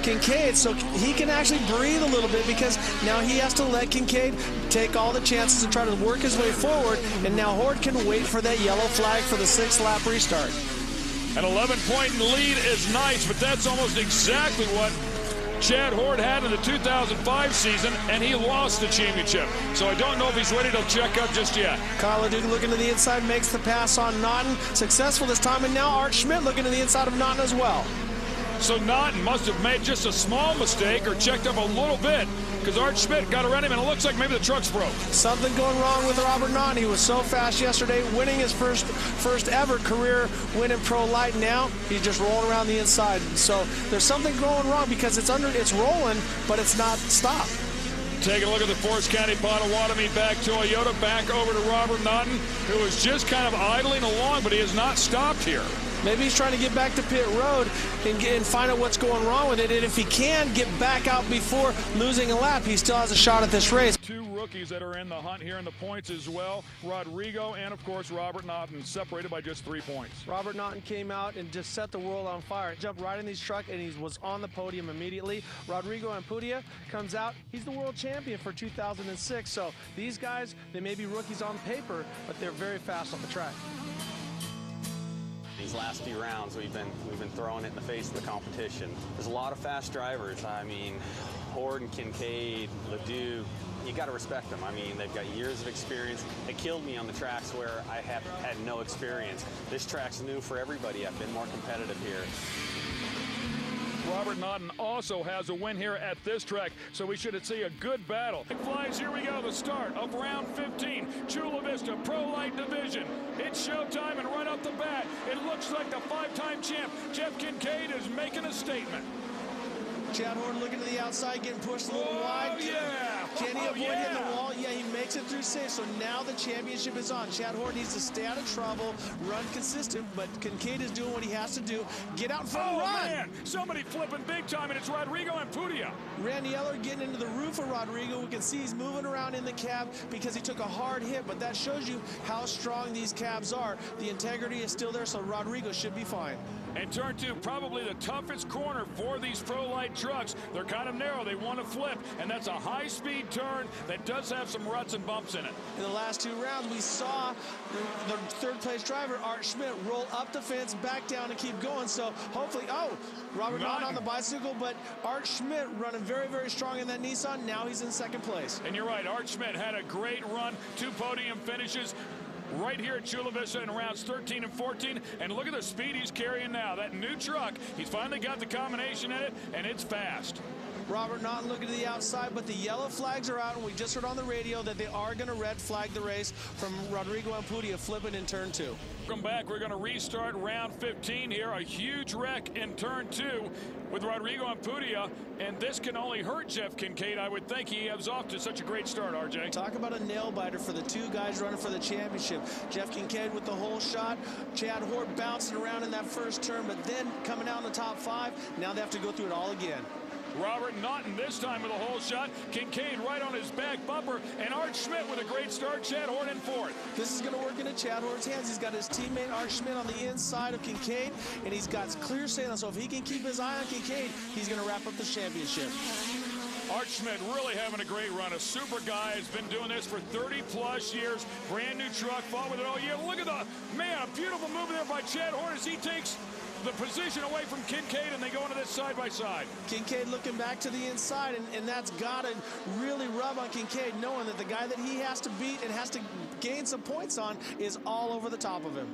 Kincaid, so he can actually breathe a little bit, because now he has to let Kincaid take all the chances and try to work his way forward, and now Horde can wait for that yellow flag for the 6th lap restart. An 11-point lead is nice, but that's almost exactly what Chad Horde had in the 2005 season, and he lost the championship. So I don't know if he's ready to check up just yet. Kyle Duke looking to the inside, makes the pass on Naughton. Successful this time, and now Art Schmidt looking to the inside of Naughton as well. So Naughton must have made just a small mistake or checked up a little bit, because Art Schmidt got around him, and it looks like maybe the truck's broke. Something going wrong with Robert Naughton. He was so fast yesterday, winning his first ever career win in Prolite. Now he's just rolling around the inside. So there's something going wrong, because it's rolling, but it's not stopped. Take a look at the Forest County Potawatomi back Toyota, back over to Robert Naughton, who was just kind of idling along, but he has not stopped here. Maybe he's trying to get back to pit road and find out what's going wrong with it. And if he can get back out before losing a lap, he still has a shot at this race. Two rookies that are in the hunt here in the points as well. Rodrigo and, of course, Robert Naughton, separated by just 3 points. Robert Naughton came out and just set the world on fire. Jumped right in his truck, and he was on the podium immediately. Rodrigo Ampudia comes out. He's the world champion for 2006. So these guys, they may be rookies on paper, but they're very fast on the track. These last few rounds, we've been throwing it in the face of the competition. There's a lot of fast drivers. I mean, Horde and Kincaid, Ledoux, you got to respect them. I mean, they've got years of experience. They killed me on the tracks where I have had no experience. This track's new for everybody. I've been more competitive here. Robert Naughton also has a win here at this track, so we should see a good battle. It flies, here we go, the start of round 15, Chula Vista Prolite Division. It's showtime, and right off the bat, it looks like the 5-time champ, Jeff Kincaid, is making a statement. Chad Horde looking to the outside, getting pushed a little wide. Yeah. Can he avoid hitting the wall? Yeah, he makes it through safe. So now the championship is on. Chad Horde needs to stay out of trouble, run consistent, but Kincaid is doing what he has to do. Get out in front and run. Man, somebody flipping big time, and it's Rodrigo Ampudia. Randy Eller getting into the roof of Rodrigo. We can see he's moving around in the cab because he took a hard hit, but that shows you how strong these cabs are. The integrity is still there, so Rodrigo should be fine. And turn 2, probably the toughest corner for these Prolite trucks. They're kind of narrow. They want to flip, and that's a high-speed turn that does have some ruts and bumps in it. In the last 2 rounds, we saw the 3rd-place driver, Art Schmidt, roll up the fence, back down, and keep going. So hopefully, Robert Naughton on the bicycle, but Art Schmidt running very, very strong in that Nissan. Now he's in 2nd place. And you're right, Art Schmidt had a great run, 2 podium finishes right here at Chula Vista in rounds 13 and 14, and look at the speed he's carrying now. That new truck, he's finally got the combination in it, and it's fast. Robert Naughton looking to the outside, but the yellow flags are out, and we just heard on the radio that they are going to red flag the race from Rodrigo Ampudia flipping in turn 2. Welcome back. We're going to restart round 15 here. A huge wreck in turn 2 with Rodrigo Ampudia, and this can only hurt Jeff Kincaid. I would think he has off to such a great start, RJ. Talk about a nail-biter for the 2 guys running for the championship. Jeff Kincaid with the whole shot. Chad Horde bouncing around in that first turn, but then coming out in the top 5. Now they have to go through it all again. Robert Naughton this time with a whole shot. Kincaid right on his back bumper. And Art Schmidt with a great start. Chad Horde in 4th. This is going to work into Chad Horde's hands. He's got his teammate Art Schmidt on the inside of Kincaid, and he's got clear sailing. So if he can keep his eye on Kincaid, he's going to wrap up the championship. Art Schmidt really having a great run. A super guy, has been doing this for 30-plus years. Brand new truck, fought with it all year. Look at a beautiful move there by Chad Horde as he takes the position away from Kincaid, and they go into this side-by-side. Kincaid looking back to the inside, and that's got to really rub on Kincaid, knowing that the guy that he has to beat and has to gain some points on is all over the top of him.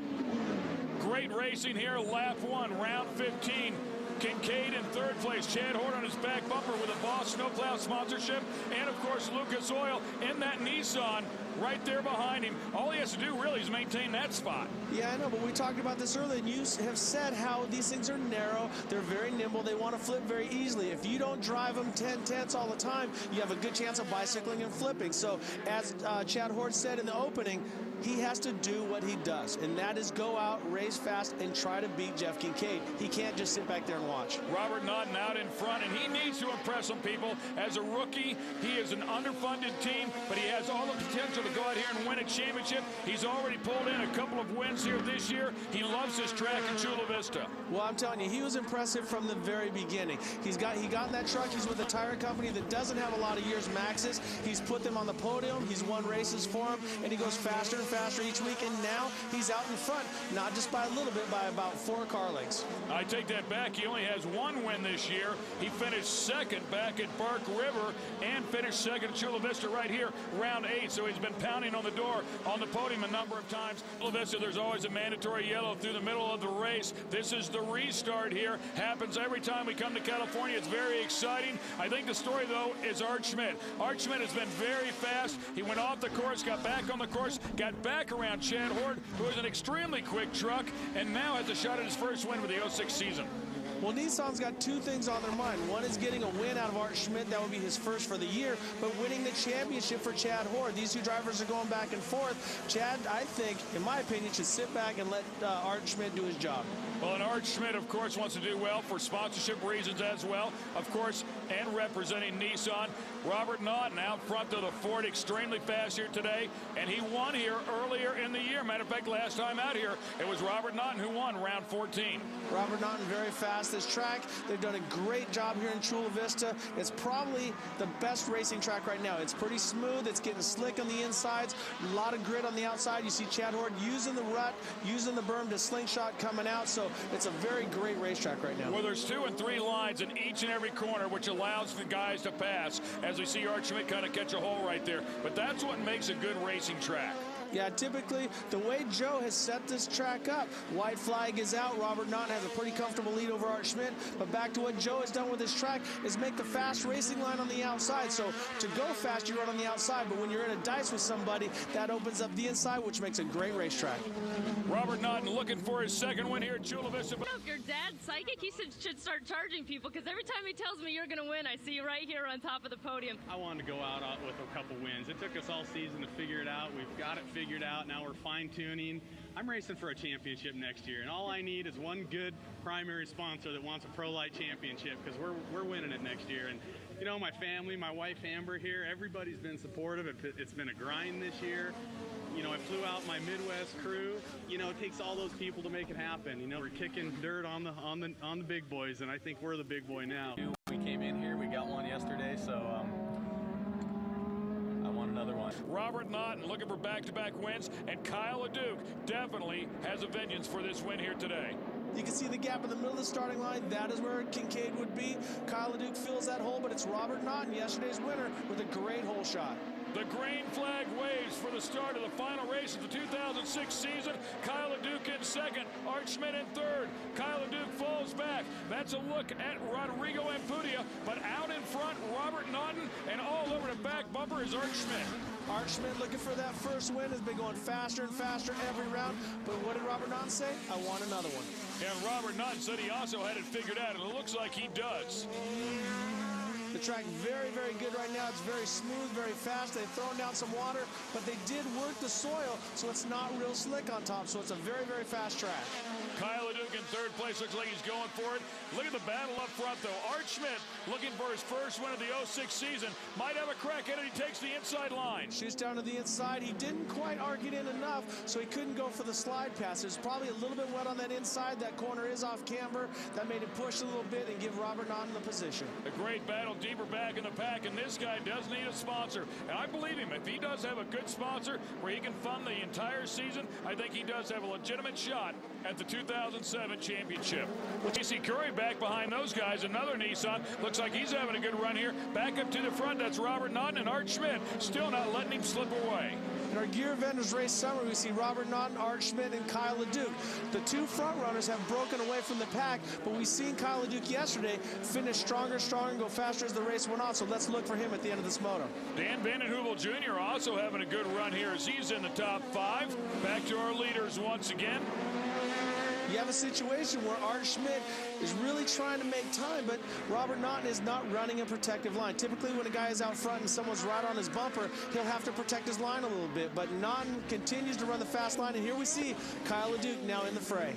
Great racing here, lap 1, round 15. Kincaid in 3rd place. Chad Horde on his back bumper with a Boss Snowplow sponsorship. And, of course, Lucas Oil in that Nissan right there behind him. All he has to do really is maintain that spot. Yeah, I know, but we talked about this earlier, and you have said how these things are narrow. They're very nimble. They want to flip very easily. If you don't drive them 10-tenths all the time, you have a good chance of bicycling and flipping. So, as Chad Horde said in the opening, he has to do what he does, and that is go out, race fast, and try to beat Jeff Kincaid. He can't just sit back there and watch. Robert Naughton out in front, and he needs to impress some people. As a rookie, he is an underfunded team, but he has all the potential to go out here and win a championship. He's already pulled in a couple of wins here this year. He loves his track in Chula Vista. Well, I'm telling you, he was impressive from the very beginning. He got in that truck. He's with a tire company that doesn't have a lot of years maxes. He's put them on the podium. He's won races for them, and he goes faster and faster each week. And now he's out in front, not just by a little bit, by about 4 car lengths. I take that back. He only has 1 win this year. He finished second back at Bark River and finished second at Chula Vista right here, round 8. So he's been pounding on the door on the podium a number of times. Chula Vista, there's always a mandatory yellow through the middle of the race. This is the restart here. Happens every time we come to California. It's very exciting. I think the story, though, is Art Schmidt. Art Schmidt has been very fast. He went off the course, got back on the course, got back around Chad Horde, who is an extremely quick truck, and now has a shot at his first win with the 06 season. Well, Nissan's got 2 things on their mind. One is getting a win out of Art Schmidt. That would be his first for the year, but winning the championship for Chad Horde. These 2 drivers are going back and forth. Chad, I think, in my opinion, should sit back and let Art Schmidt do his job. Well, and Art Schmidt, of course, wants to do well for sponsorship reasons as well, of course, and representing Nissan. Robert Naughton out front of the Ford, extremely fast here today, and he won here earlier in the year. Matter of fact, last time out here, it was Robert Naughton who won round 14. Robert Naughton very fast this track. They've done a great job here in Chula Vista. It's probably the best racing track right now. It's pretty smooth. It's getting slick on the insides. A lot of grit on the outside. You see Chad Horde using the rut, using the berm to slingshot coming out. So it's a very great racetrack right now. Well, there's 2 and 3 lines in each and every corner, which allows the guys to pass, as we see Art Schmidt kind of catch a hole right there. But that's what makes a good racing track. Yeah, typically, the way Joe has set this track up, white flag is out. Robert Naughton has a pretty comfortable lead over Art Schmidt. But back to what Joe has done with this track is make the fast racing line on the outside. So to go fast, you run on the outside. But when you're in a dice with somebody, that opens up the inside, which makes a great racetrack. Robert Naughton looking for his second win here at Chula Vista. If your dad's psychic, he should start charging people, because every time he tells me you're going to win, I see you right here on top of the podium. I wanted to go out with a couple wins. It took us all season to figure it out. We've got it figured out. Now we're fine-tuning. I'm racing for a championship next year, and all I need is one good primary sponsor that wants a Prolite championship, because we're winning it next year. And you know, my family, my wife Amber here, everybody's been supportive. It's been a grind this year. You know, I flew out my Midwest crew. You know, it takes all those people to make it happen. You know, we're kicking dirt on the big boys, and I think we're the big boy now. We came in here, we got one yesterday, so I want another one. Robert Naughton looking for back-to-back wins, and Kyle LeDuc definitely has a vengeance for this win here today. You can see the gap in the middle of the starting line. That is where Kincaid would be. Kyle LeDuc fills that hole, but it's Robert Naughton, yesterday's winner, with a great hole shot. The green flag waves for the start of the final race of the 2006 season. Kyle LeDuc in second, Art Schmidt in third. Kyle LeDuc falls back. That's a look at Rodrigo Ampudia, but out in front, Robert Naughton, and all over the back bumper is Art Schmidt. Art Schmidt looking for that first win, has been going faster and faster every round. But what did Robert Naughton say? I want another one. And Robert Naughton said he also had it figured out, and it looks like he does. The track very, very good right now. It's very smooth, very fast. They've thrown down some water, but they did work the soil, so it's not real slick on top. So it's a very, very fast track. Kyle LeDuc in third place. Looks like he's going for it. Look at the battle up front, though. Art Schmidt looking for his first win of the 06 season. Might have a crack at it. He takes the inside line. Shoots down to the inside. He didn't quite arc it in enough, so he couldn't go for the slide pass. There's probably a little bit wet on that inside. That corner is off camber. That made him push a little bit and give Robert Naughton the position. A great battle deeper back in the pack, and this guy does need a sponsor. And I believe him. If he does have a good sponsor where he can fund the entire season, I think he does have a legitimate shot at the 2007 championship. With Casey Curry back behind those guys, another Nissan. Looks like he's having a good run here. Back up to the front, that's Robert Naughton, and Art Schmidt still not letting him slip away. In our Gear Vendors race summer, we see Robert Naughton, Art Schmidt, and Kyle LeDuc. The 2 front runners have broken away from the pack, but we've seen Kyle LeDuc yesterday finish stronger, and go faster as the race went on, so let's look for him at the end of this moto. Dan Vandenheuvel Jr. also having a good run here as he's in the top 5. Back to our leaders once again. You have a situation where Art Schmidt is really trying to make time, but Robert Naughton is not running a protective line. Typically, when a guy is out front and someone's right on his bumper, he'll have to protect his line a little bit, but Naughton continues to run the fast line, and here we see Kyle LeDuc now in the fray.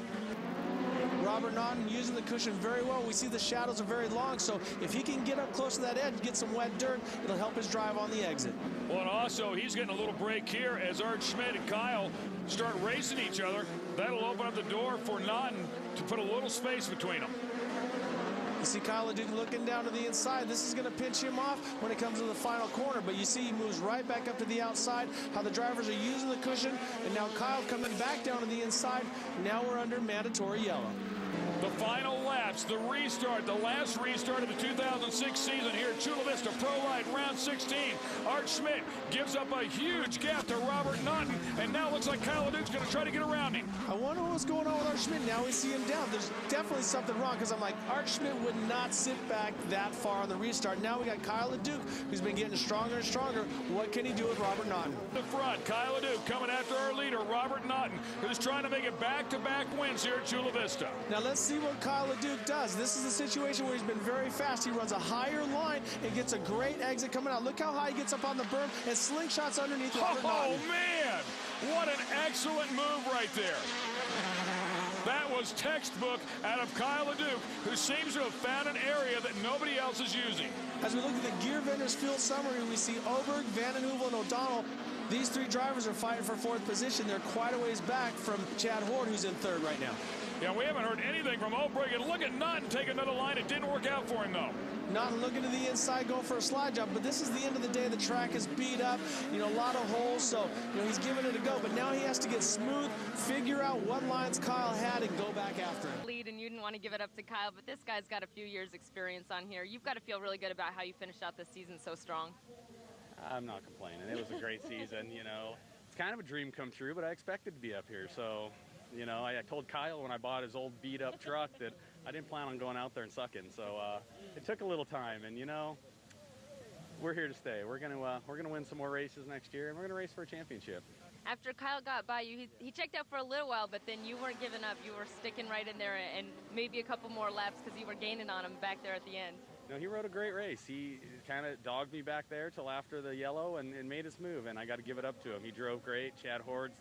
Robert Naughton using the cushion very well. We see the shadows are very long, so if he can get up close to that edge, get some wet dirt, it'll help his drive on the exit. Well, and also, he's getting a little break here as Art Schmidt and Kyle start racing each other. That'll open up the door for Naughton to put a little space between them. You see Kyle LeDuc looking down to the inside. This is going to pinch him off when it comes to the final corner, but you see he moves right back up to the outside, how the drivers are using the cushion, and now Kyle coming back down to the inside. Now we're under mandatory yellow. The final laps, the restart, the last restart of the 2006 season here at Chula Vista Prolite, round 16. Art Schmidt gives up a huge gap to Robert Naughton, and now looks like Kyle LeDuc's going to try to get around him. I wonder what's going on with Art Schmidt. Now we see him down. There's definitely something wrong, because I'm like, Art Schmidt would not sit back that far on the restart. Now we got Kyle LeDuc, who's been getting stronger and stronger. What can he do with Robert Naughton? The front, Kyle LeDuc coming after our leader, Robert Naughton, who's trying to make it back-to-back wins here at Chula Vista. Now let's see what Kyle LeDuc does. This is a situation where he's been very fast. He runs a higher line and gets a great exit coming out. Look how high he gets up on the berm and slingshots underneath Robert Naughton. Oh, man! What an excellent move right there. That was textbook out of Kyle LeDuc, who seems to have found an area that nobody else is using. As we look at the Gear Vendors field summary, we see Oberg, Vanden Heuvel, and O'Donnell. These three drivers are fighting for fourth position. They're quite a ways back from Chad Horde, who's in third right now. Yeah, we haven't heard anything from Oberg, and look at Naughton take another line. It didn't work out for him, though. Naughton looking to the inside, going for a slide job, but this is the end of the day. The track is beat up, a lot of holes, so, he's giving it a go, but now he has to get smooth, figure out what lines Kyle had, and go back after him. Lead, and you didn't want to give it up to Kyle, but this guy's got a few years experience on here. You've got to feel really good about how you finished out this season so strong. I'm not complaining. It was a great season, It's kind of a dream come true, but I expected to be up here, so... I told Kyle when I bought his old beat-up truck that I didn't plan on going out there and sucking. So it took a little time, and we're here to stay. We're gonna win some more races next year, and we're gonna race for a championship. After Kyle got by you, he checked out for a little while, but then you weren't giving up. You were sticking right in there, and maybe a couple more laps because you were gaining on him back there at the end. No, he rode a great race. He kind of dogged me back there till after the yellow and made his move, and I got to give it up to him. He drove great. Chad Horde's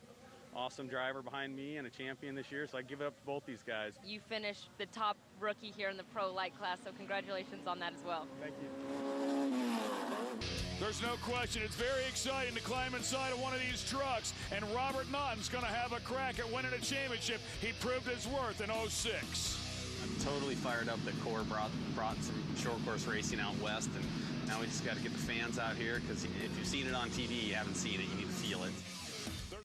awesome driver behind me and a champion this year, so I give it up to both these guys. You finished the top rookie here in the Prolite class, so congratulations on that as well. Thank you. There's no question. It's very exciting to climb inside of one of these trucks, and Robert Naughton's going to have a crack at winning a championship. He proved his worth in 06. I'm totally fired up that Core brought some short course racing out west, and now we just got to get the fans out here, because if you've seen it on TV, you haven't seen it. You need to feel it.